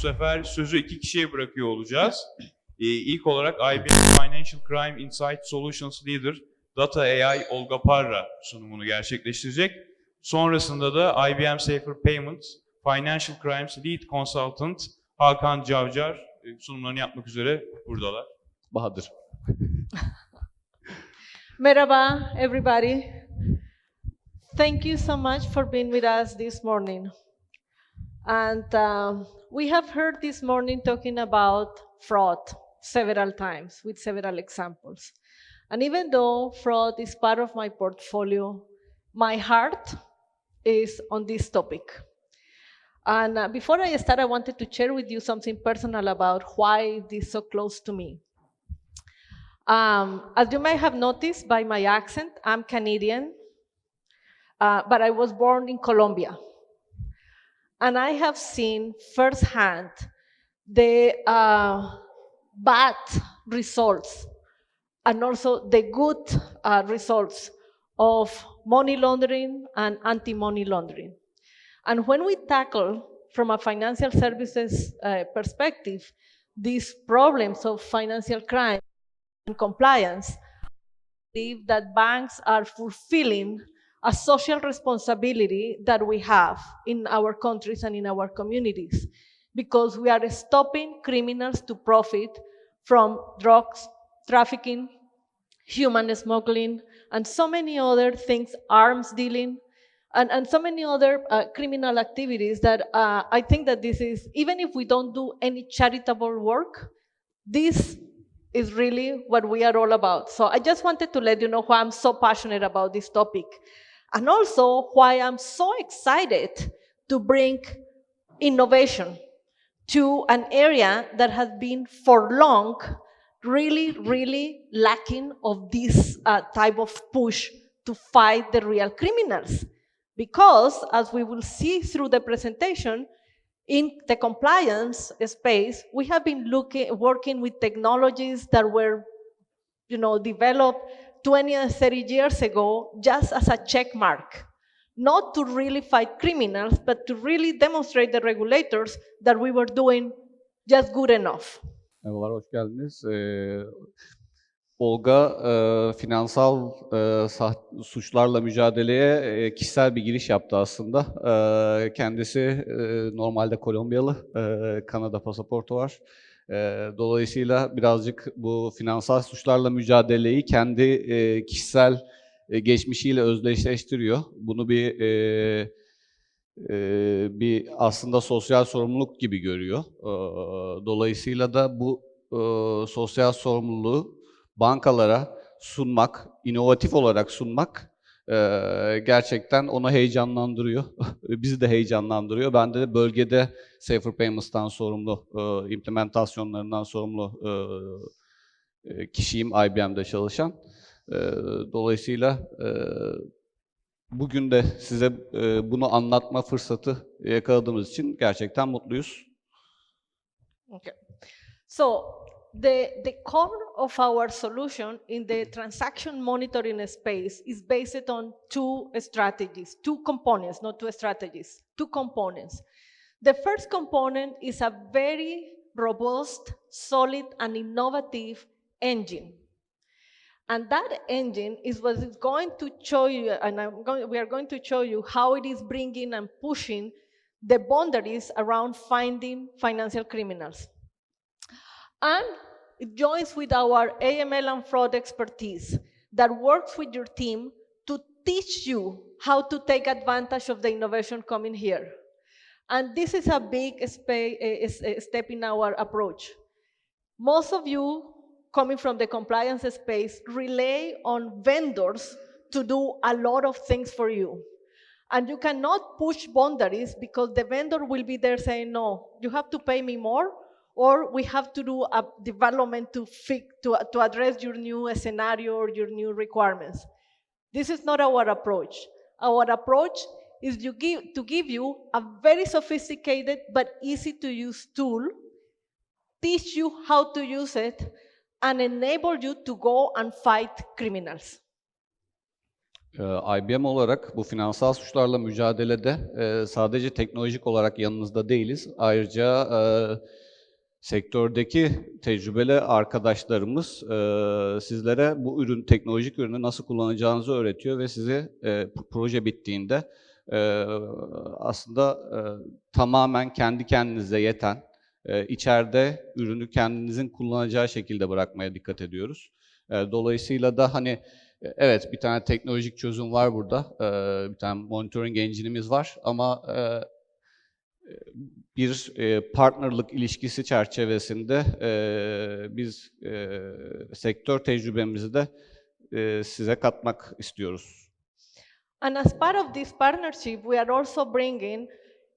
sefer sözü iki kişiye bırakıyor olacağız. İlk olarak IBM Financial Crime Insight Solutions Leader Data AI Olga Parra sunumunu gerçekleştirecek. Sonrasında da IBM Safer Payments Financial Crimes Lead Consultant Hakan Cavcar sunumlarını yapmak üzere buradalar. Bahadır. Merhaba, everybody. Thank you so much for being with us this morning. And we have heard this morning talking about fraud several times with several examples. And even though fraud is part of my portfolio, my heart is on this topic. And before I start, I wanted to share with you something personal about why this is so close to me. As you may have noticed by my accent, I'm Canadian, but I was born in Colombia. And I have seen firsthand the bad results and also the good results of money laundering and anti-money laundering. And when we tackle, from a financial services perspective, these problems of financial crime and compliance, I believe that banks are fulfilling a social responsibility that we have in our countries and in our communities, because we are stopping criminals to profit from drugs, trafficking, human smuggling, and so many other things, arms dealing, and so many other criminal activities that I think that this is, even if we don't do any charitable work, this is really what we are all about. So I just wanted to let you know why I'm so passionate about this topic, and also why I'm so excited to bring innovation to an area that has been for long really lacking of this type of push to fight the real criminals. Because, as we will see through the presentation, in the compliance space, we have been working with technologies that were, developed 20 and 30 years ago just as a check mark, not to really fight criminals, but to really demonstrate the regulators that we were doing just good enough. Merhabalar, hoş geldiniz. Olga finansal suçlarla mücadeleye kişisel bir giriş yaptı aslında. Kendisi normalde Kolombiyalı, Kanada pasaportu var. Dolayısıyla birazcık bu finansal suçlarla mücadeleyi kendi kişisel geçmişiyle özdeşleştiriyor. Bunu bir aslında sosyal sorumluluk gibi görüyor. Dolayısıyla da bu sosyal sorumluluğu bankalara sunmak, inovatif olarak sunmak gerçekten onu heyecanlandırıyor. Bizi de heyecanlandırıyor. Ben de bölgede Safer Payments'tan sorumlu, implementasyonlarından sorumlu kişiyim IBM'de çalışan. Dolayısıyla bugün de size bunu anlatma fırsatı yakaladığımız için gerçekten mutluyuz. Okay. So the core of our solution in the transaction monitoring space is based on two strategies, two components, not two strategies, two components. The first component is a very robust, solid, and innovative engine. And that engine is what is going to show you, and we are going to show you how it is bringing and pushing the boundaries around finding financial criminals. And it joins with our AML and fraud expertise that works with your team to teach you how to take advantage of the innovation coming here. And this is a big step in our approach. Most of you coming from the compliance space rely on vendors to do a lot of things for you. And you cannot push boundaries because the vendor will be there saying, no, you have to pay me more, or we have to do a development to address your new scenario or your new requirements. This is not our approach. Our approach is to give you a very sophisticated but easy to use tool, teach you how to use it, and enable you to go and fight criminals. IBM olarak bu finansal suçlarla mücadelede sadece teknolojik olarak yanınızda değiliz. Ayrıca sektördeki tecrübeli arkadaşlarımız sizlere bu teknolojik ürünü nasıl kullanacağınızı öğretiyor ve sizi proje bittiğinde aslında tamamen kendi kendinize yeten, içeride ürünü kendinizin kullanacağı şekilde bırakmaya dikkat ediyoruz. Dolayısıyla da hani evet bir tane teknolojik çözüm var burada, bir tane monitoring engine'imiz var ama bir partnerlık ilişkisi çerçevesinde biz sektör tecrübemizi de size katmak istiyoruz. And as part of this partnership, we are also bringing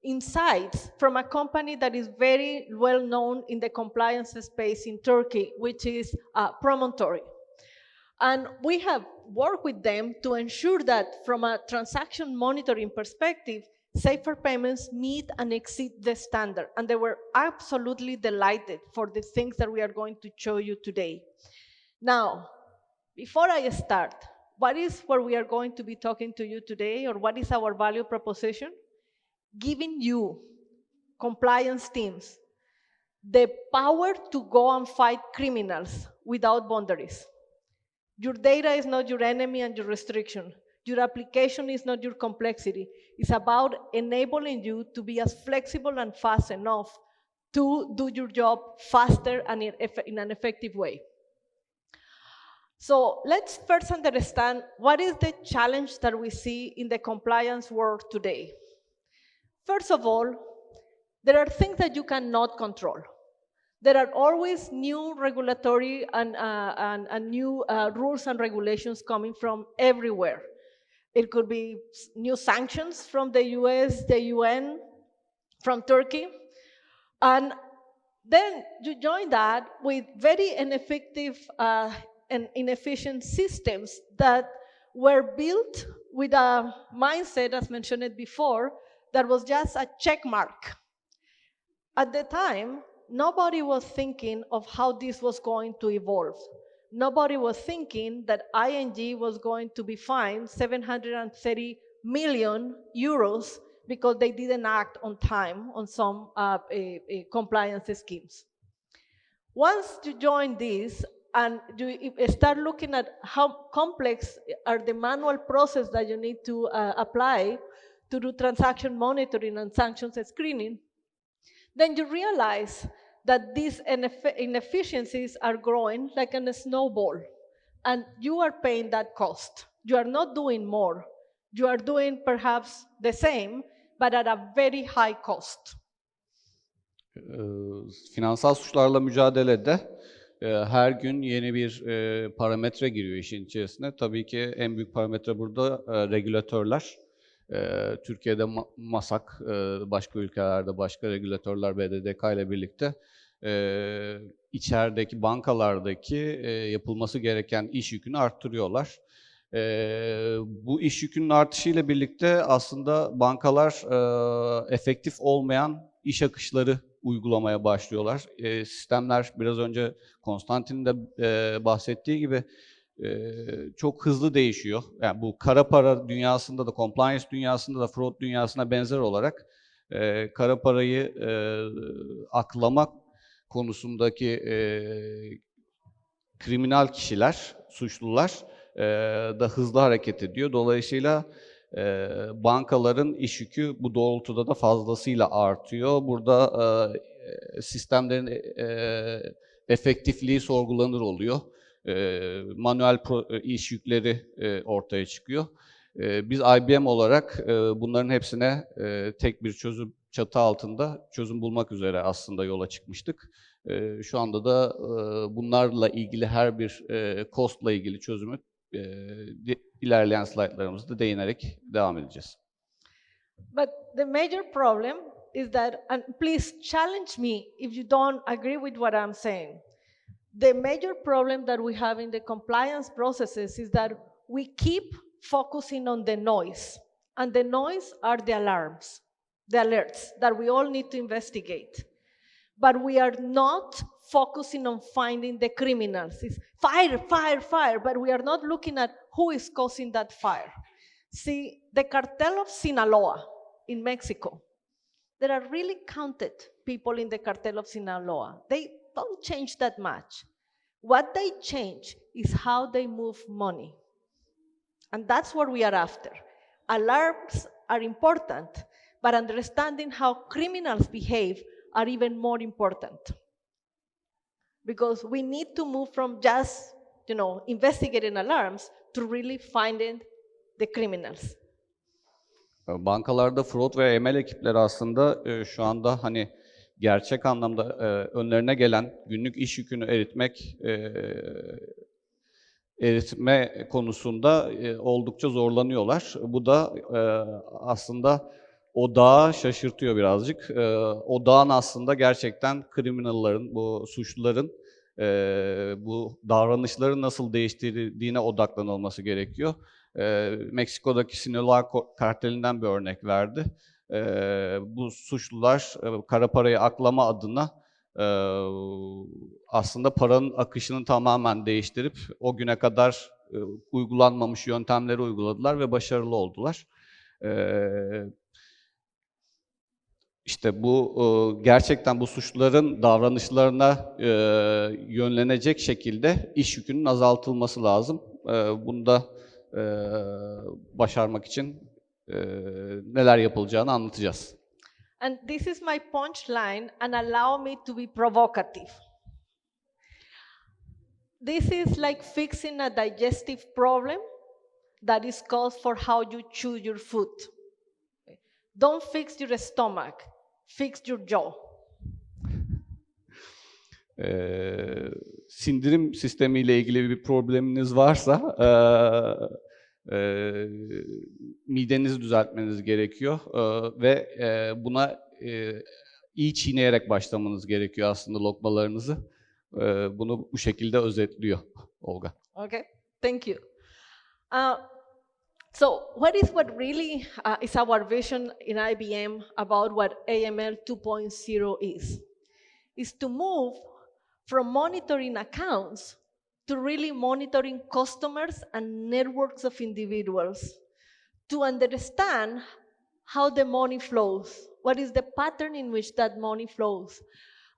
insights from a company that is very well known in the compliance space in Turkey, which is Promontory. And we have worked with them to ensure that from a transaction monitoring perspective, safer payments meet and exceed the standard. And they were absolutely delighted for the things that we are going to show you today. Now, before I start, what is what we are going to be talking to you today, or what is our value proposition? Giving you, compliance teams, the power to go and fight criminals without boundaries. Your data is not your enemy and your restriction. Your application is not your complexity. It's about enabling you to be as flexible and fast enough to do your job faster and in an effective way. So let's first understand what is the challenge that we see in the compliance world today. First of all, there are things that you cannot control. There are always new regulatory and new rules and regulations coming from everywhere. It could be new sanctions from the US, the UN, from Turkey. And then you join that with very ineffective and inefficient systems that were built with a mindset, as mentioned before, that was just a check mark. At the time, nobody was thinking of how this was going to evolve. Nobody was thinking that ING was going to be fined 730 million euros because they didn't act on time on some compliance schemes. Once you join this and you start looking at how complex are the manual process that you need to apply to do transaction monitoring and sanctions screening, then you realize that these inefficiencies are growing like a snowball, and you are paying that cost. You are not doing more. You are doing perhaps the same, but at a very high cost. Finansal suçlarla mücadelede her gün yeni bir parametre giriyor işin içerisine. Tabii ki en büyük parametre burada regülatörler. Türkiye'de MASAK, başka ülkelerde başka regülatörler BDDK ile birlikte içerideki bankalardaki yapılması gereken iş yükünü arttırıyorlar. Bu iş yükünün artışıyla birlikte aslında bankalar efektif olmayan iş akışları uygulamaya başlıyorlar. Sistemler biraz önce Konstantin'in de bahsettiği gibi çok hızlı değişiyor. Yani bu kara para dünyasında da, compliance dünyasında da, fraud dünyasına benzer olarak kara parayı aklama konusundaki kriminal kişiler, suçlular da hızlı hareket ediyor. Dolayısıyla bankaların iş yükü bu doğrultuda da fazlasıyla artıyor. Burada sistemlerin efektifliği sorgulanır oluyor. Manuel iş yükleri ortaya çıkıyor. Biz IBM olarak bunların hepsine tek bir çözüm çatı altında çözüm bulmak üzere aslında yola çıkmıştık. Şu anda da bunlarla ilgili her bir cost'la ilgili çözümü ilerleyen slaytlarımızda değinerek devam edeceğiz. But the major problem is that, and please challenge me if you don't agree with what I'm saying. The major problem that we have in the compliance processes is that we keep focusing on the noise. And the noise are the alarms, the alerts that we all need to investigate. But we are not focusing on finding the criminals. It's fire, fire, fire, but we are not looking at who is causing that fire. See, the cartel of Sinaloa in Mexico, there are really counted people in the cartel of Sinaloa. They don't change that much. What they change is how they move money. And that's what we are after. Alarms are important, but understanding how criminals behave are even more important. Because we need to move from just, investigating alarms to really finding the criminals. Bankalarda fraud ve emel ekipleri aslında şu anda hani gerçek anlamda önlerine gelen günlük iş yükünü eritme konusunda oldukça zorlanıyorlar. Bu da aslında odağı şaşırtıyor birazcık. Odağın aslında gerçekten criminal'ların, bu suçluların bu davranışları nasıl değiştirdiğine odaklanılması gerekiyor. Meksiko'daki Sinaloa kartelinden bir örnek verdi. Bu suçlular kara parayı aklama adına aslında paranın akışını tamamen değiştirip o güne kadar uygulanmamış yöntemleri uyguladılar ve başarılı oldular. İşte bu gerçekten bu suçluların davranışlarına yönlenecek şekilde iş yükünün azaltılması lazım. Bunu da başarmak için neler yapılacağını anlatacağız. And this is my punchline, and allow me to be provocative. This is like fixing a digestive problem that is caused for how you chew your food. Don't fix your stomach, fix your jaw. Sindirim sistemiyle ilgili bir probleminiz varsa midenizi düzeltmeniz gerekiyor ve buna iyi çiğneyerek başlamanız gerekiyor aslında lokmalarınızı. Bunu bu şekilde özetliyor Olga. Okay, thank you. So what really is our vision in IBM about what AML 2.0 is to move from monitoring accounts to really monitoring customers and networks of individuals to understand how the money flows, what is the pattern in which that money flows,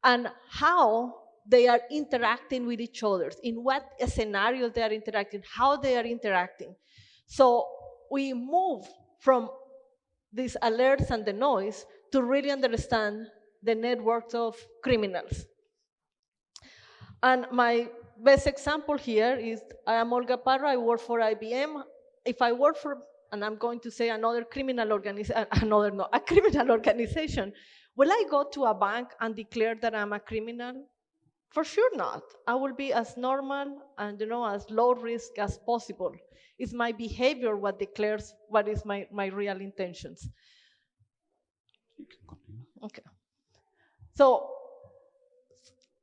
and how they are interacting with each other, in what scenarios they are interacting, how they are interacting. So we move from these alerts and the noise to really understand the networks of criminals. And my best example here is I am Olga Parra, I work for IBM. If I work for, and I'm going to say a criminal organization, will I go to a bank and declare that I'm a criminal? For sure not. I will be as normal and as low risk as possible. It's my behavior what declares what is my real intentions. Okay. So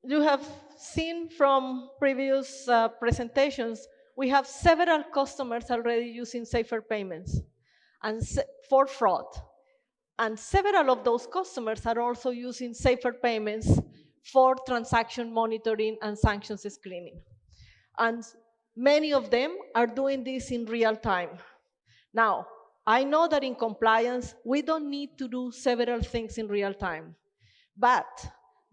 you have seen from previous presentations, we have several customers already using safer payments and for fraud. And several of those customers are also using safer payments for transaction monitoring and sanctions screening. And many of them are doing this in real time. Now, I know that in compliance, we don't need to do several things in real time, but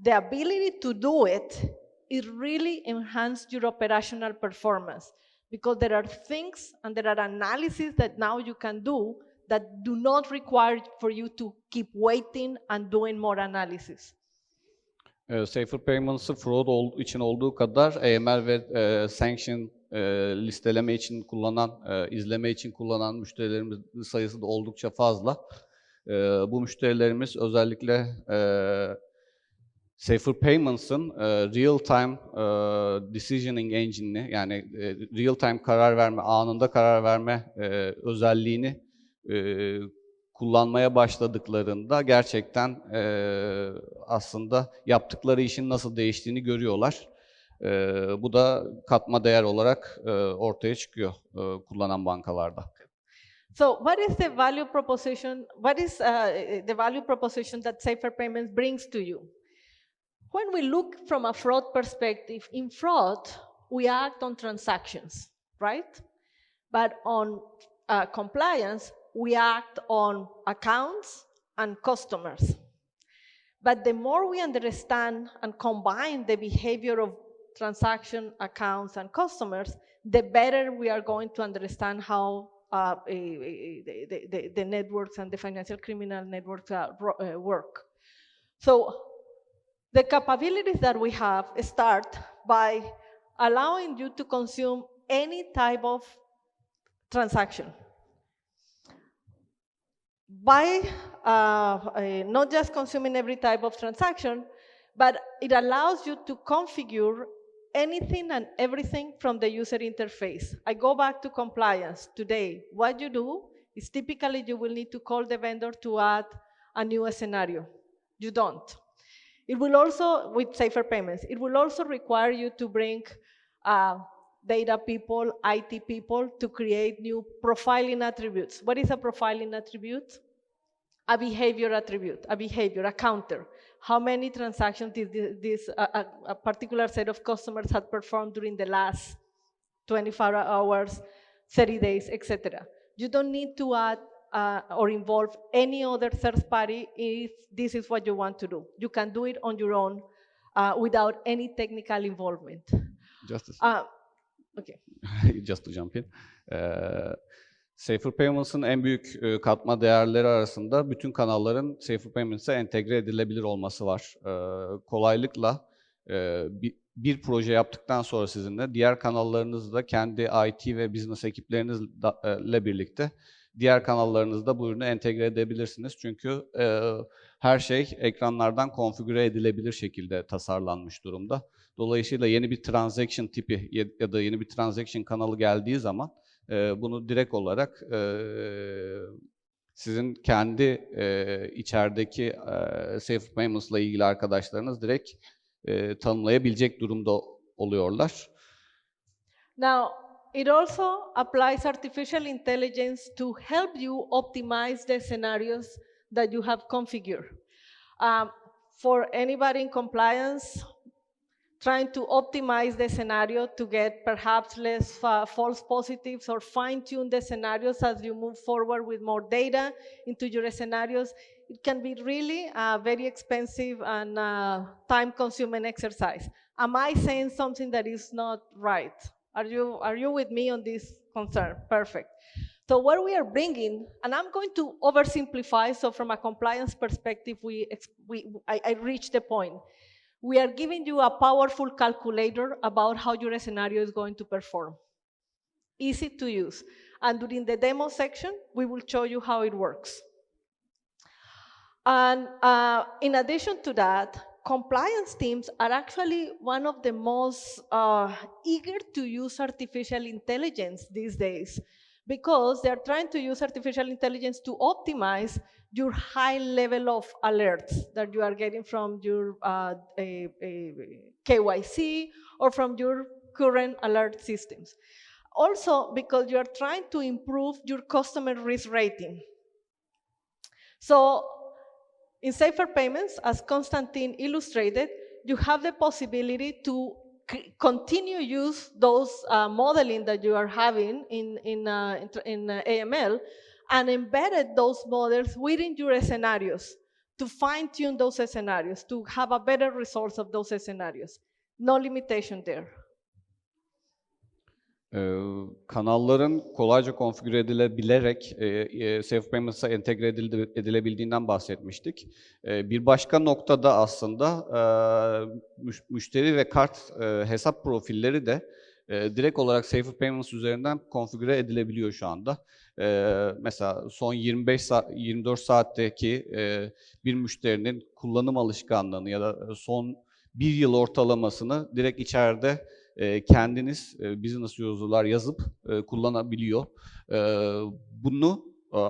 the ability to do it really enhances your operational performance because there are things and there are analyses that now you can do that do not require for you to keep waiting and doing more analysis. Safer Payments'ı fraud için olduğu kadar AML ve sanction listeleme için izleme için kullanan müşterilerimizin sayısı da oldukça fazla. Bu müşterilerimiz özellikle Safer Payments'ın real-time decisioning engine'ini yani real-time anında karar verme özelliğini kullanmaya başladıklarında gerçekten aslında yaptıkları işin nasıl değiştiğini görüyorlar. Bu da katma değer olarak ortaya çıkıyor kullanan bankalarda. So what is the value proposition? What is the value proposition that Safer Payments brings to you? When we look from a fraud perspective, in fraud, we act on transactions, right? But on compliance, we act on accounts and customers. But the more we understand and combine the behavior of transaction, accounts, and customers, the better we are going to understand how the networks and the financial criminal networks work. So the capabilities that we have start by allowing you to consume any type of transaction. By not just consuming every type of transaction, but it allows you to configure anything and everything from the user interface. I go back to compliance today. What you do is typically you will need to call the vendor to add a new scenario. You don't. It will also, with safer payments, it will also require you to bring data people, IT people to create new profiling attributes. What is a profiling attribute? A behavior attribute, a counter. How many transactions did a particular set of customers had performed during the last 24 hours, 30 days, etc. You don't need to add or involve any other third party if this is what you want to do. You can do it on your own without any technical involvement. Okay. Just to jump in. Safer Payments'ın en büyük katma değerleri arasında bütün kanalların Safer Payments'e entegre edilebilir olması var. Kolaylıkla bir proje yaptıktan sonra sizinle diğer kanallarınızı da kendi IT ve business ekiplerinizle birlikte diğer kanallarınızda bu ürünü entegre edebilirsiniz. Çünkü her şey ekranlardan konfigüre edilebilir şekilde tasarlanmış durumda. Dolayısıyla yeni bir transaction tipi ya da yeni bir transaction kanalı geldiği zaman bunu direkt olarak sizin kendi içerideki Safe Payments'la ilgili arkadaşlarınız direkt tanımlayabilecek durumda oluyorlar. Now, it also applies artificial intelligence to help you optimize the scenarios that you have configured. For anybody in compliance, trying to optimize the scenario to get perhaps less false positives or fine-tune the scenarios as you move forward with more data into your scenarios, it can be really a very expensive and time-consuming exercise. Am I saying something that is not right? Are you with me on this concern? Perfect. So what we are bringing, and I'm going to oversimplify, so from a compliance perspective, I reached the point. We are giving you a powerful calculator about how your scenario is going to perform. Easy to use. And during the demo section, we will show you how it works. And in addition to that, compliance teams are actually one of the most eager to use artificial intelligence these days, because they're trying to use artificial intelligence to optimize your high level of alerts that you are getting from your KYC or from your current alert systems. Also, because you are trying to improve your customer risk rating. So, in Safer Payments, as Konstantin illustrated, you have the possibility to continue use those modeling that you are having in AML and embedded those models within your scenarios to fine-tune those scenarios, to have a better results of those scenarios. No limitation there. Kanalların kolayca konfigüre edilebilerek Safe Payments'a entegre edilebildiğinden bahsetmiştik. Bir başka noktada aslında müşteri ve kart hesap profilleri de direkt olarak Safe Payments üzerinden konfigüre edilebiliyor şu anda. Mesela son 24 saatteki bir müşterinin kullanım alışkanlığını ya da son bir yıl ortalamasını direkt içeride kendiniz business user'lar yazıp kullanabiliyor. Bunu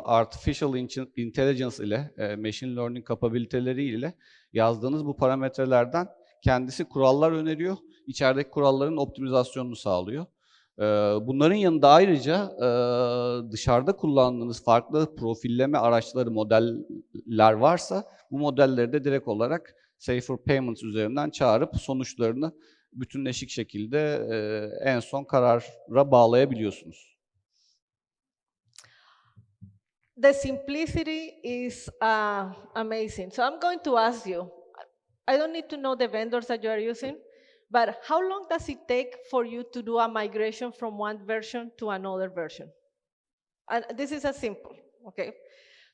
artificial intelligence ile, machine learning kapabiliteleri ile yazdığınız bu parametrelerden kendisi kurallar öneriyor. İçerideki kuralların optimizasyonunu sağlıyor. Bunların yanında ayrıca dışarıda kullandığınız farklı profilleme araçları, modeller varsa bu modelleri de direkt olarak Safer Payments üzerinden çağırıp sonuçlarını bütünleşik şekilde en son karara bağlayabiliyorsunuz. The simplicity is amazing. So I'm going to ask you, I don't need to know the vendors that you are using, but how long does it take for you to do a migration from one version to another version? And this is a simple, okay?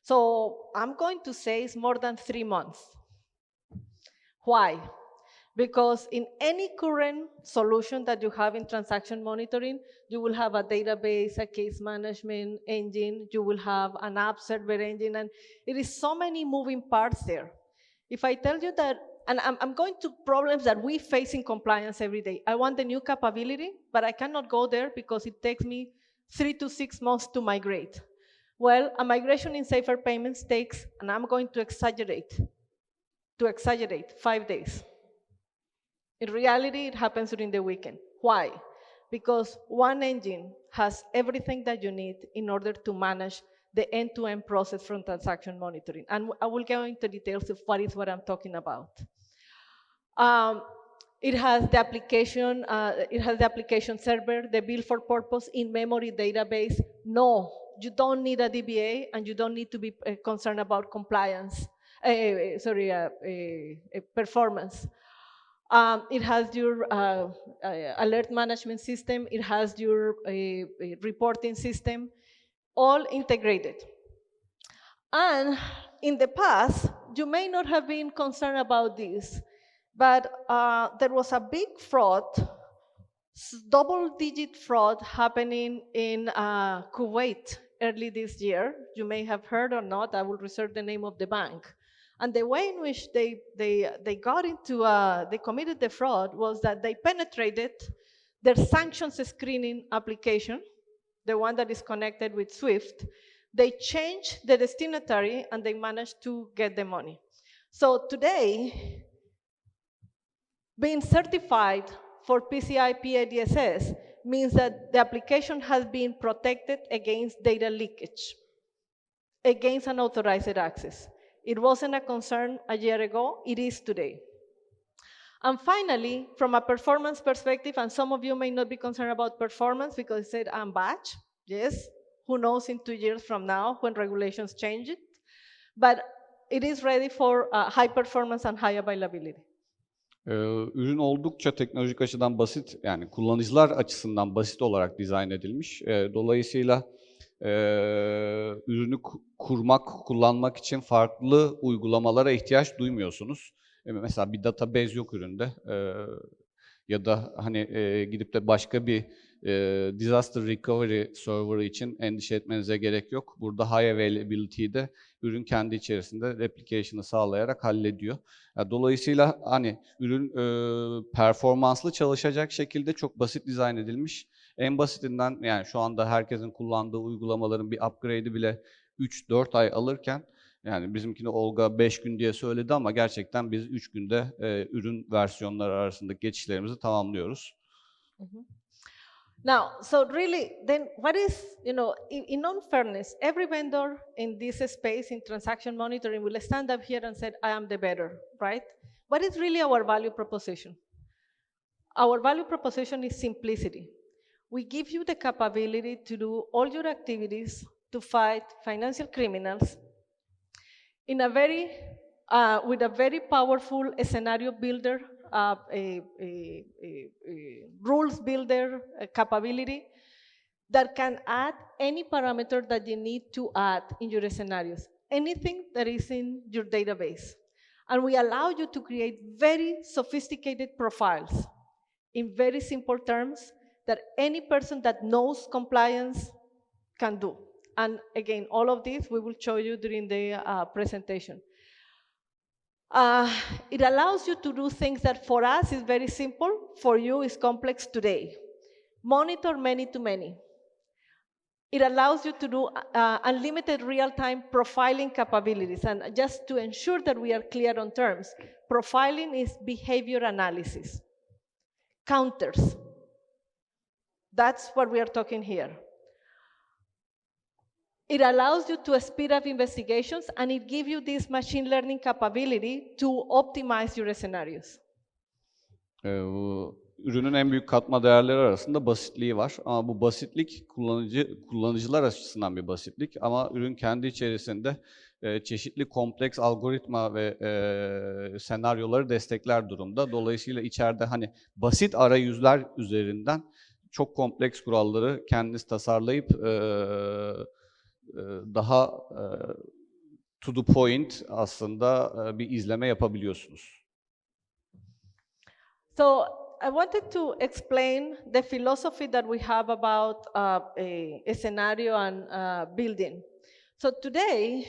So I'm going to say it's more than 3 months. Why? Because in any current solution that you have in transaction monitoring, you will have a database, a case management engine, you will have an app server engine, and it is so many moving parts there. If I tell you that, and I'm going to problems that we face in compliance every day. I want the new capability, but I cannot go there because it takes me 3 to 6 months to migrate. Well, a migration in safer payments takes, and I'm going to exaggerate, 5 days. In reality, it happens during the weekend. Why? Because one engine has everything that you need in order to manage the end-to-end process from transaction monitoring. And I will go into details of what I'm talking about. It has the application server, the build for purpose in-memory database. No, you don't need a DBA and you don't need to be concerned about compliance, performance. It has your alert management system. It has your reporting system, all integrated. And in the past, you may not have been concerned about this, but there was a big fraud, double-digit fraud happening in Kuwait early this year. You may have heard or not. I will reserve the name of the bank. And the way in which they committed the fraud was that they penetrated their sanctions screening application, the one that is connected with SWIFT. They changed the destinatory and they managed to get the money. So today, being certified for PCI PADSS means that the application has been protected against data leakage, against unauthorized access. It wasn't a concern a year ago, it is today. And finally, from a performance perspective, and some of you may not be concerned about performance because it said I'm batch, yes, who knows in 2 years from now when regulations change it, but it is ready for high performance and high availability. Ürün oldukça teknolojik açıdan basit, yani kullanıcılar açısından basit olarak dizayn edilmiş. Dolayısıyla ürünü kurmak, kullanmak için farklı uygulamalara ihtiyaç duymuyorsunuz. Mesela bir database yok üründe ya da hani gidip de başka bir disaster recovery server için endişe etmenize gerek yok. Burada high availability'yi de ürün kendi içerisinde replication'ı sağlayarak hallediyor. Dolayısıyla hani ürün performanslı çalışacak şekilde çok basit dizayn edilmiş. En basitinden yani şu anda herkesin kullandığı uygulamaların bir upgrade'i bile 3-4 ay alırken yani bizimkini Olga 5 gün diye söyledi ama gerçekten biz 3 günde ürün versiyonları arasındaki geçişlerimizi tamamlıyoruz. Now, so really, then what is, in all fairness, every vendor in this space, in transaction monitoring, will stand up here and say, I am the better, right? What is really our value proposition? Our value proposition is simplicity. We give you the capability to do all your activities to fight financial criminals in a very, with a very powerful scenario builder, rules builder capability that can add any parameter that you need to add in your scenarios, anything that is in your database. And we allow you to create very sophisticated profiles in very simple terms that any person that knows compliance can do. And again, all of this we will show you during the presentation. It allows you to do things that for us is very simple, for you is complex today. Monitor many-to-many. It allows you to do unlimited real-time profiling capabilities. And just to ensure that we are clear on terms, profiling is behavior analysis. Counters. That's what we are talking here. It allows you to speed up investigations, and it gives you this machine learning capability to optimize your scenarios. ürünün en büyük katma değerleri arasında basitliği var. Ama bu basitlik kullanıcılar açısından bir basitlik. Ama ürün kendi içerisinde çeşitli kompleks algoritma ve senaryoları destekler durumda. Dolayısıyla içeride hani basit arayüzler üzerinden çok kompleks kuralları kendiniz tasarlayıp daha to the point aslında bir izleme yapabiliyorsunuz. So I wanted to explain the philosophy that we have about a scenario and building. So today,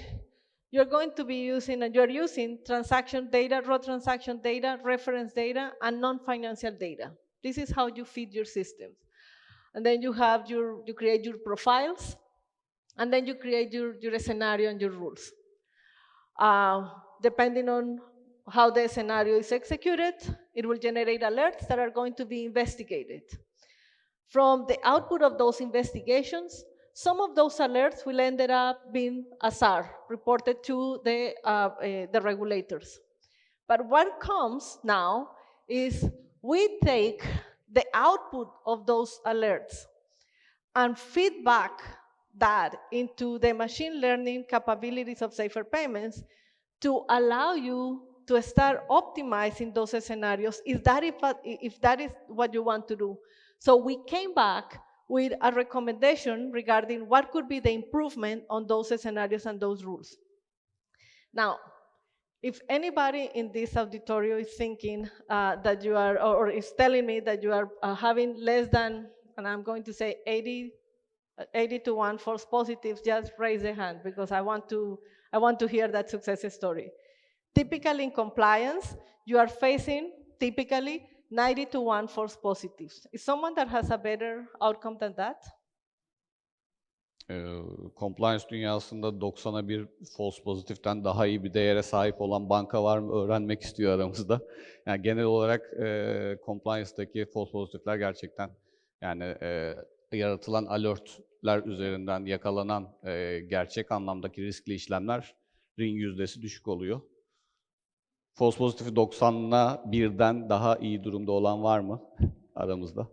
you're going to be using, and you're using transaction data, raw transaction data, reference data, and non-financial data. This is how you feed your systems. And then you create your profiles, and then you create your scenario and your rules. Depending on how the scenario is executed, it will generate alerts that are going to be investigated. From the output of those investigations, some of those alerts will end up being ASAR, reported to the regulators. But what comes now is we take the output of those alerts and feed back that into the machine learning capabilities of safer payments to allow you to start optimizing those scenarios if that is what you want to do. So we came back with a recommendation regarding what could be the improvement on those scenarios and those rules. Now, if anybody in this auditorio is thinking that you are, or is telling me that you are having less than, and I'm going to say 80 to 1 false positives, just raise a hand because I want to hear that success story. Typically in compliance, you are facing typically 90 to 1 false positives. Is someone that has a better outcome than that? Compliance dünyasında 90'a 1 false pozitiften daha iyi bir değere sahip olan banka var mı öğrenmek istiyor aramızda. Yani genel olarak compliance'daki false pozitifler gerçekten yani yaratılan alertler üzerinden yakalanan gerçek anlamdaki riskli işlemlerin yüzdesi düşük oluyor. False pozitifi 90'la 1'den daha iyi durumda olan var mı aramızda?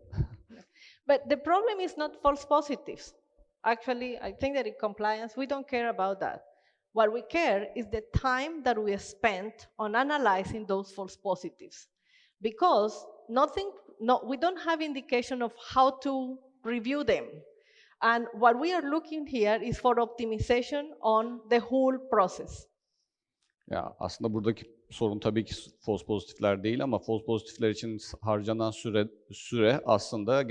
But the problem is not false positives. Actually, I think that in compliance, we don't care about that. What we care is the time that we spent on analyzing those false positives. Because we don't have indication of how to review them. And what we are looking here is for optimization on the whole process. Ya aslında buradaki sorun tabii ki false pozitifler değil ama false pozitifler için harcanan süre aslında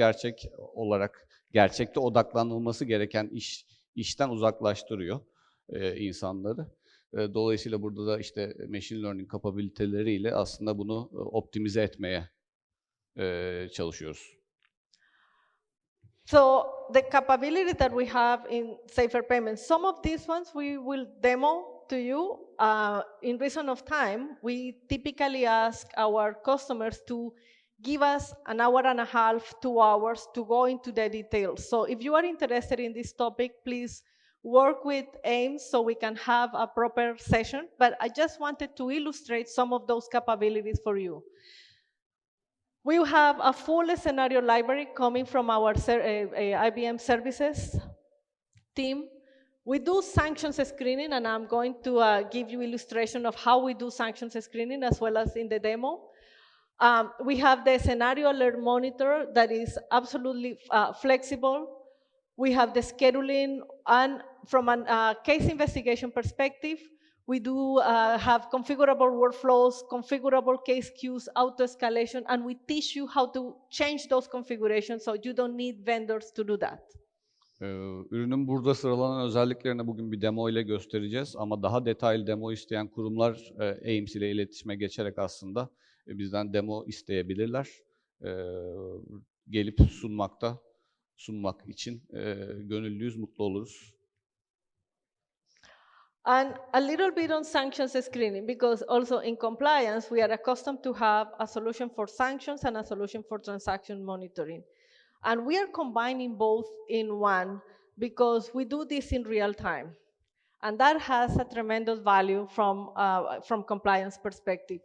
gerçekte odaklanılması gereken işten uzaklaştırıyor insanları. Dolayısıyla burada da işte machine learning kapabiliteleriyle aslında bunu optimize etmeye çalışıyoruz. So the capability that we have in safer payments, some of these ones we will demo to you. In reason of time, we typically ask our customers to give us an hour and a half, 2 hours to go into the details. So if you are interested in this topic, please work with AIMS so we can have a proper session. But I just wanted to illustrate some of those capabilities for you. We have a full scenario library coming from our IBM services team. We do sanctions screening, and I'm going to give you illustration of how we do sanctions screening as well as in the demo. We have the scenario alert monitor that is absolutely flexible. We have the scheduling, and from a case investigation perspective, we do have configurable workflows, configurable case queues, auto-escalation, and we teach you how to change those configurations so you don't need vendors to do that. Ürünün burada sıralanan özelliklerini bugün bir demo ile göstereceğiz ama daha detaylı demo isteyen kurumlar AIMS ile iletişime geçerek aslında bizden demo isteyebilirler. Gelip sunmak için gönüllüyüz, mutlu oluruz. And a little bit on sanctions screening, because also in compliance, we are accustomed to have a solution for sanctions and a solution for transaction monitoring. And we are combining both in one because we do this in real time. And that has a tremendous value from compliance perspective.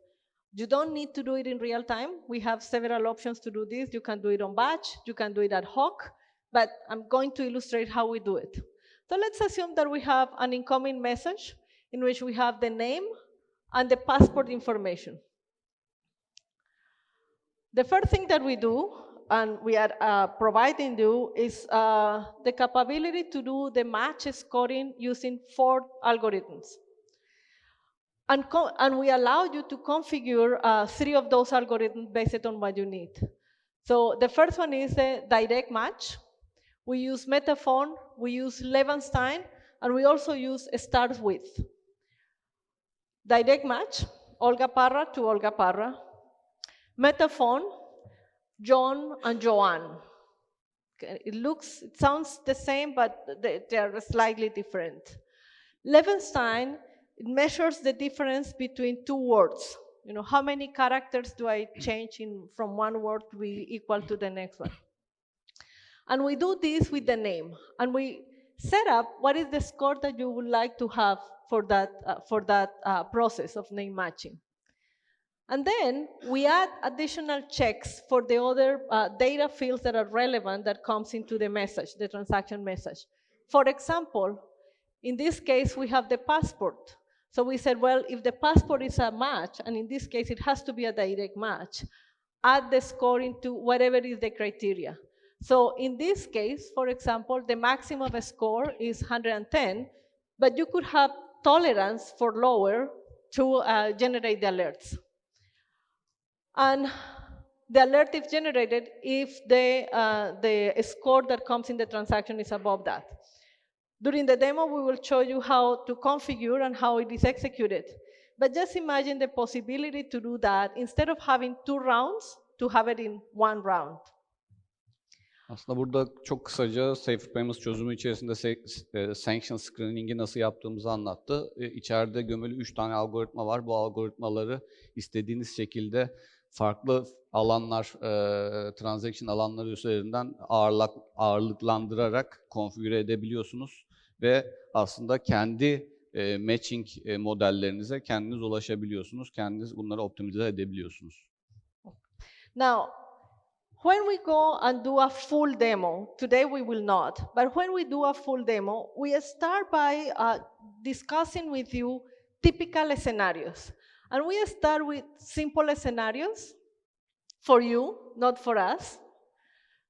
You don't need to do it in real time. We have several options to do this. You can do it on batch, you can do it ad hoc, but I'm going to illustrate how we do it. So let's assume that we have an incoming message in which we have the name and the passport information. The first thing that we do, and we are providing you, is the capability to do the match scoring using 4 algorithms. And we allow you to configure 3 of those algorithms based on what you need. So the first one is the direct match. We use Metaphone, we use Levenstein, and we also use start with. Direct match, Olga Parra to Olga Parra. Metaphone, John and Joanne. Okay, it sounds the same, but they are slightly different. Levenstein, it measures the difference between 2 words. You know, how many characters do I change from one word to be equal to the next one? And we do this with the name, and we set up what is the score that you would like to have for that process of name matching. And then we add additional checks for the other data fields that are relevant that comes into the message, the transaction message. For example, in this case, we have the passport. So we said, well, if the passport is a match, and in this case, it has to be a direct match, add the scoring to whatever is the criteria. So in this case, for example, the maximum score is 110, but you could have tolerance for lower to generate the alerts. And the alert is generated if the score that comes in the transaction is above that. During the demo, we will show you how to configure and how it is executed. But just imagine the possibility to do that instead of having 2 rounds, to have it in 1 round. Aslında burada çok kısaca Safe Payments çözümü içerisinde sanction screening'i nasıl yaptığımızı anlattı. İçeride gömülü 3 tane algoritma var. Bu algoritmaları istediğiniz şekilde farklı alanlar, transaction alanları üzerinden ağırlıklandırarak konfigüre edebiliyorsunuz ve aslında kendi matching modellerinize kendiniz ulaşabiliyorsunuz. Kendiniz bunları optimize edebiliyorsunuz. Now, when we go and do a full demo, today we will not, but when we do a full demo, we start by discussing with you typical scenarios. And we start with simple scenarios for you, not for us.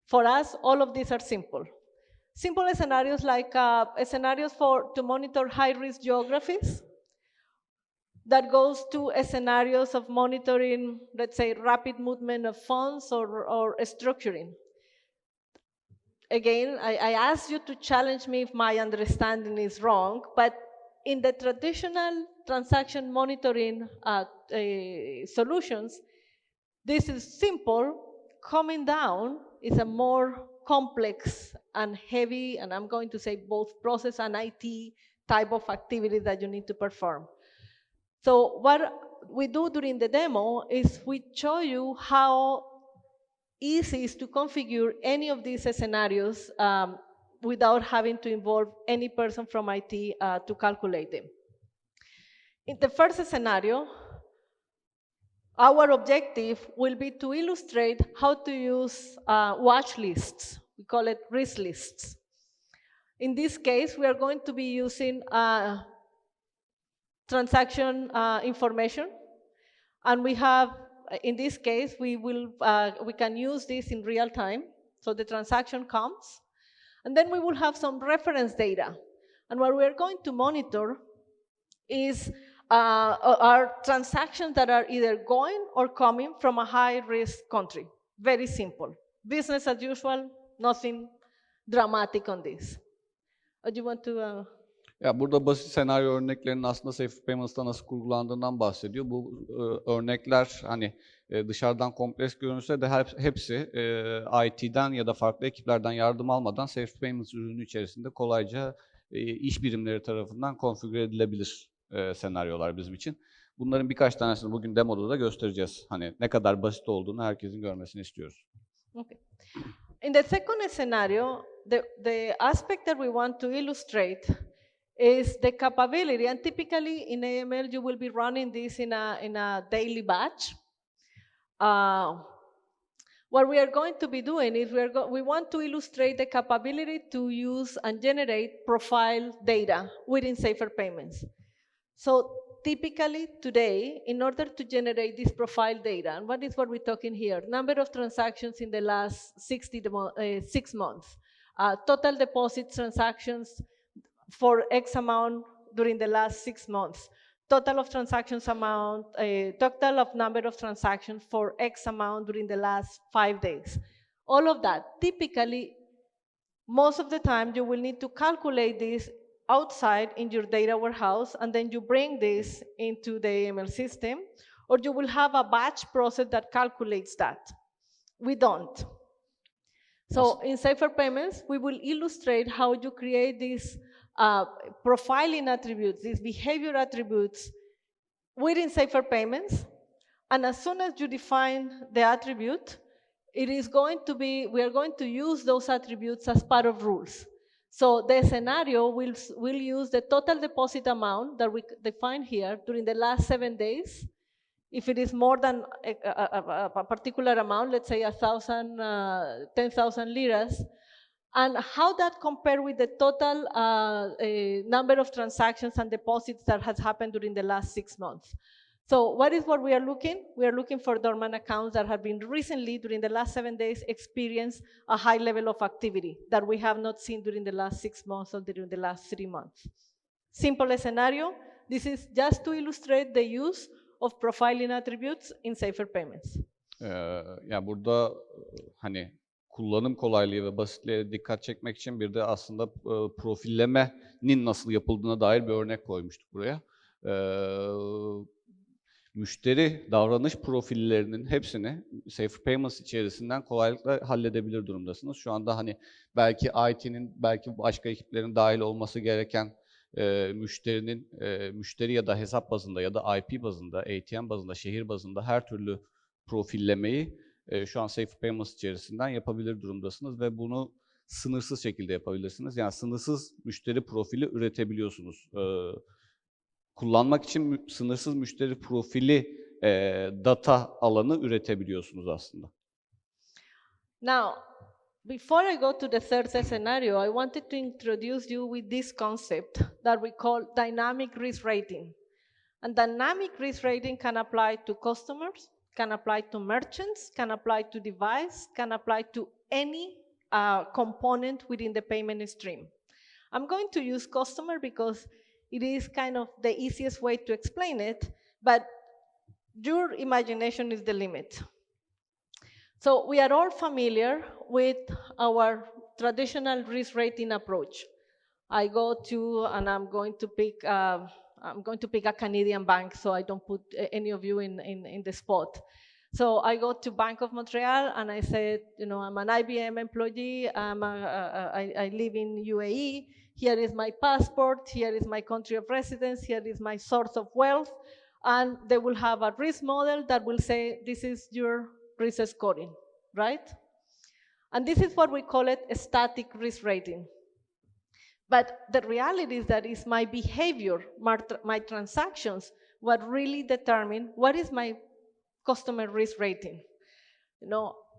For us, all of these are simple. Simple scenarios like scenarios to monitor high-risk geographies. That goes to scenarios of monitoring, let's say, rapid movement of funds or structuring. Again, I ask you to challenge me if my understanding is wrong, but in the traditional transaction monitoring solutions, this is simple. Coming down is a more complex and heavy, and I'm going to say both process and IT type of activity that you need to perform. So what we do during the demo is we show you how easy it is to configure any of these scenarios without having to involve any person from IT to calculate them. In the first scenario, our objective will be to illustrate how to use watch lists. We call it risk lists. In this case, we are going to be using transaction information, and we have, in this case, we can use this in real time. So the transaction comes, and then we will have some reference data. And what we are going to monitor is our transactions that are either going or coming from a high-risk country. Very simple. Business as usual, nothing dramatic on this. Do you want to... Ya burada basit senaryo örneklerinin aslında Safe Payments'ta nasıl kurgulandığından bahsediyor. Bu örnekler hani dışarıdan kompleks görünse de hepsi IT'den ya da farklı ekiplerden yardım almadan Safe Payments ürünü içerisinde kolayca iş birimleri tarafından konfigüre edilebilir senaryolar bizim için. Bunların birkaç tanesini bugün demoda da göstereceğiz. Hani ne kadar basit olduğunu herkesin görmesini istiyoruz. Okay. In the second scenario, the aspect that we want to illustrate is the capability, and typically in AML you will be running this in a daily batch. what we are going to be doing is we want to illustrate the capability to use and generate profile data within Safer Payments. So typically today, in order to generate this profile data, and what we're talking here? Number of transactions in the last 6 months, total deposit transactions for X amount during the last 6 months, total of transactions amount, total of number of transactions for X amount during the last 5 days. All of that, typically, most of the time you will need to calculate this outside in your data warehouse, and then you bring this into the AML system, or you will have a batch process that calculates that. We don't. So in Safer Payments, we will illustrate how you create these profiling attributes, these behavior attributes within Safer Payments. And as soon as you define the attribute, we are going to use those attributes as part of rules. So the scenario will use the total deposit amount that we define here during the last 7 days. If it is more than a particular amount, let's say 10,000 liras, and how that compare with the total number of transactions and deposits that has happened during the last 6 months. So what we are looking? We are looking for dormant accounts that have been recently, during the last 7 days, experienced a high level of activity that we have not seen during the last 6 months or during the last 3 months. Simple scenario. This is just to illustrate the use of profiling attributes in Safer Payments. Yani burada hani kullanım kolaylığı ve basitliğe dikkat çekmek için bir de aslında profillemenin nasıl yapıldığına dair bir örnek koymuştuk buraya. Müşteri davranış profillerinin hepsini Safer Payments içerisinden kolaylıkla halledebilir durumdasınız. Şu anda hani belki IT'nin, belki başka ekiplerin dahil olması gereken müşterinin müşteri ya da hesap bazında ya da IP bazında, ATM bazında, şehir bazında her türlü profillemeyi şu an Safer Payments içerisinden yapabilir durumdasınız ve bunu sınırsız şekilde yapabilirsiniz. Yani sınırsız müşteri profili üretebiliyorsunuz. Kullanmak için sınırsız müşteri profili data alanı üretebiliyorsunuz aslında. Now, before I go to the third scenario, I wanted to introduce you with this concept that we call dynamic risk rating. And dynamic risk rating can apply to customers, can apply to merchants, can apply to device, can apply to any component within the payment stream. I'm going to use customer because it is kind of the easiest way to explain it, but your imagination is the limit. So we are all familiar with our traditional risk rating approach. I go to, and I'm going to pick a Canadian bank, so I don't put any of you in the spot. So I go to Bank of Montreal and I said, I'm an IBM employee, I live in UAE, here is my passport, here is my country of residence, here is my source of wealth, and they will have a risk model that will say, this is your risk scoring, right? And this is what we call it a static risk rating. But the reality is that it's my behavior, my transactions, what really determine what is my customer risk rating.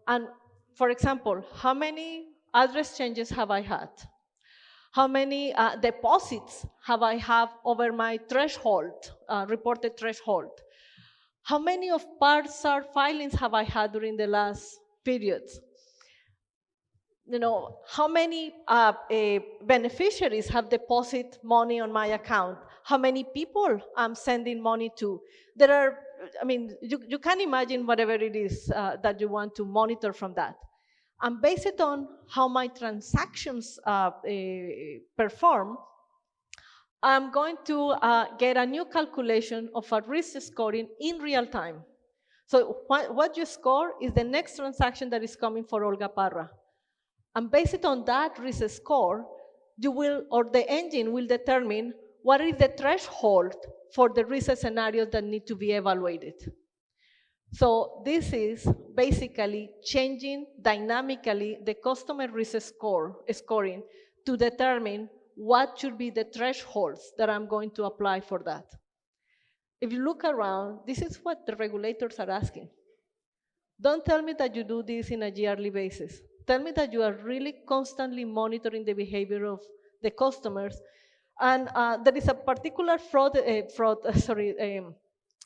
And for example, how many address changes have I had? How many deposits have I have over my threshold, reported threshold? How many of PARSAR filings have I had during the last periods? How many beneficiaries have deposited money on my account? How many people I'm sending money to? You can imagine whatever it is that you want to monitor from that. And based on how my transactions perform, I'm going to get a new calculation of a risk scoring in real time. So what you score is the next transaction that is coming for Olga Parra. And based on that risk score, the engine will determine what is the threshold for the risk scenarios that need to be evaluated. So this is basically changing dynamically the customer risk scoring to determine what should be the thresholds that I'm going to apply for that. If you look around, this is what the regulators are asking. Don't tell me that you do this in a yearly basis. Tell me that you are really constantly monitoring the behavior of the customers. And there is a particular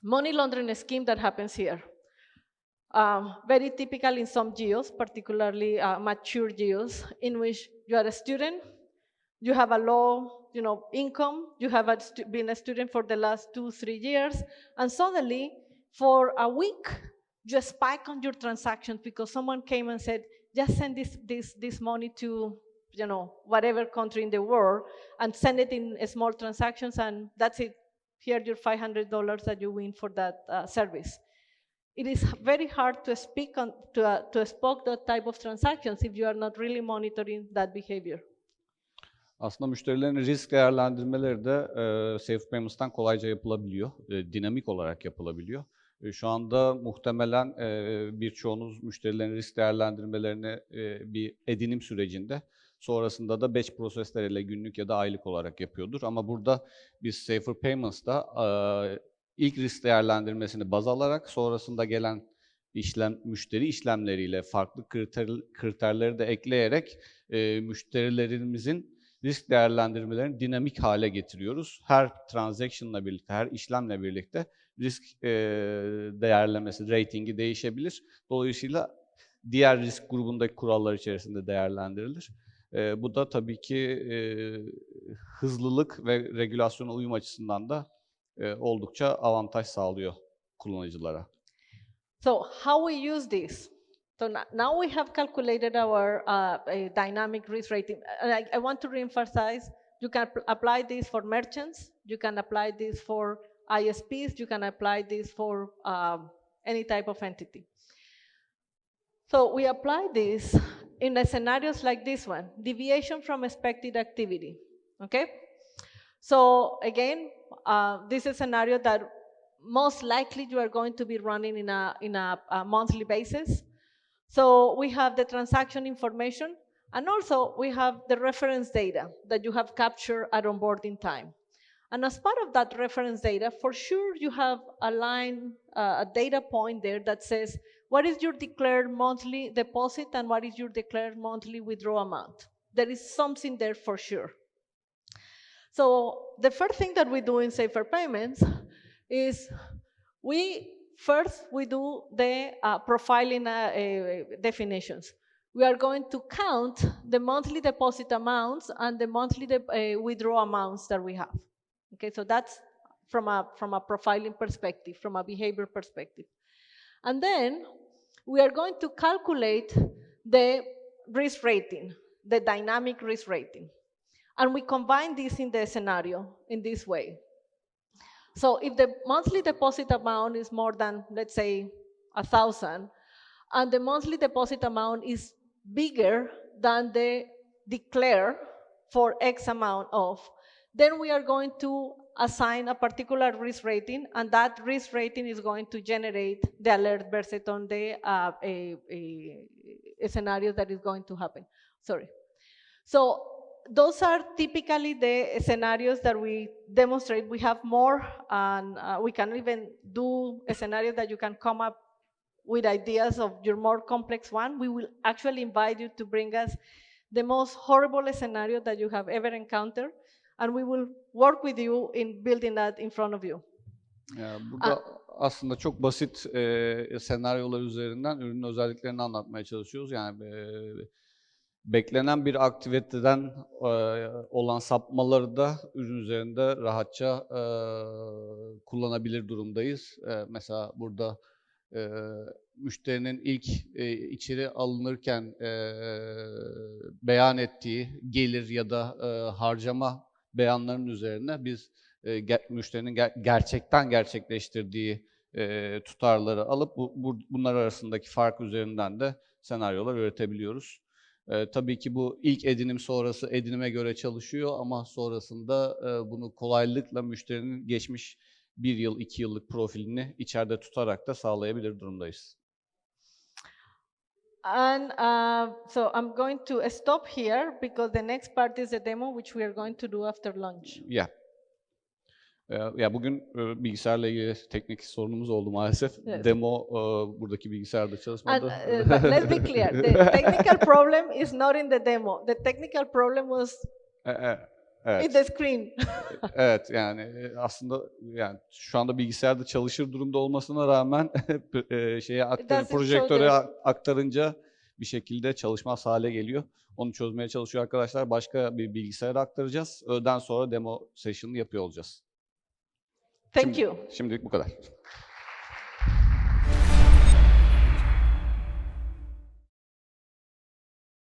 money laundering scheme that happens here. Very typical in some geos, particularly mature geos, in which you are a student, you have a low, income, you have been a student for the last 2-3 years, and suddenly, for a week, you spike on your transactions because someone came and said, just send this money to, whatever country in the world, and send it in small transactions, and that's it. Here, your $500 that you win for that service. It is very hard to spot that type of transactions if you are not really monitoring that behavior. Aslında müşterilerin risk değerlendirmeleri de Safe Payments'tan kolayca yapılabiliyor, dinamik olarak yapılabiliyor. Şu anda muhtemelen birçoğunuz müşterilerin risk değerlendirmelerini bir edinim sürecinde, sonrasında da batch prosesleriyle günlük ya da aylık olarak yapıyordur. Ama burada biz Safer Payments'ta ilk risk değerlendirmesini baz alarak sonrasında gelen müşteri işlemleriyle farklı kriterleri de ekleyerek müşterilerimizin risk değerlendirmelerini dinamik hale getiriyoruz. Her transaction'la birlikte, her işlemle birlikte risk değerlemesi, ratingi değişebilir. Dolayısıyla diğer risk grubundaki kurallar içerisinde değerlendirilir. Bu da tabii ki hızlılık ve regülasyona uyum açısından da oldukça avantaj sağlıyor kullanıcılara. So how we use this? So now we have calculated our dynamic risk rating. And I want to reemphasize, you can apply this for merchants, you can apply this for ISPs, you can apply this for any type of entity. So we apply this in the scenarios like this one, deviation from expected activity, okay? So again, this is a scenario that most likely you are going to be running in a monthly basis. So we have the transaction information, and also we have the reference data that you have captured at onboarding time. And as part of that reference data, for sure you have a line, a data point there that says, what is your declared monthly deposit and what is your declared monthly withdrawal amount? There is something there for sure. So the first thing that we do in Safer Payments is we do the profiling definitions. We are going to count the monthly deposit amounts and the monthly withdrawal amounts that we have. Okay, so that's from a profiling perspective, from a behavior perspective. And then we are going to calculate the risk rating, the dynamic risk rating. And we combine this in the scenario in this way. So if the monthly deposit amount is more than, let's say, 1,000, and the monthly deposit amount is bigger than the declare for X amount of, then we are going to assign a particular risk rating, and that risk rating is going to generate the alert based on the scenario that is going to happen. Sorry. So those are typically the scenarios that we demonstrate. We have more, and we can even do a scenario that you can come up with ideas of your more complex one. We will actually invite you to bring us the most horrible scenario that you have ever encountered, and we will work with you in building that in front of you. Burada aslında çok basit senaryolar üzerinden ürünün özelliklerini anlatmaya çalışıyoruz. Yani beklenen bir aktiviteden olan sapmaları da ürün üzerinde rahatça kullanabilir durumdayız. Mesela burada müşterinin ilk içeri alınırken beyan ettiği gelir ya da harcama beyanlarının üzerine biz müşterinin gerçekten gerçekleştirdiği tutarları alıp bunlar arasındaki fark üzerinden de senaryolar üretebiliyoruz. Tabii ki bu ilk edinim sonrası edinime göre çalışıyor ama sonrasında bunu kolaylıkla müşterinin geçmiş 1 yıl, 2 yıllık profilini içeride tutarak da sağlayabilir durumdayız. And so I'm going to stop here because the next part is a demo which we are going to do after lunch. Yeah. Ya bugün bilgisayarla ilgili teknik sorunumuz oldu maalesef. Evet. Demo buradaki bilgisayarda çalışmadı. But let's be clear, the technical problem is not in the demo. The technical problem was in Evet. the screen. Evet, yani aslında yani şu anda bilgisayarda çalışır durumda olmasına rağmen doesn't projektöre show aktarınca bir şekilde çalışmaz hale geliyor. Onu çözmeye çalışıyor arkadaşlar. Başka bir bilgisayara aktaracağız. Öğleden sonra demo session'ı yapıyor olacağız. Thank you. Şimdilik bu kadar.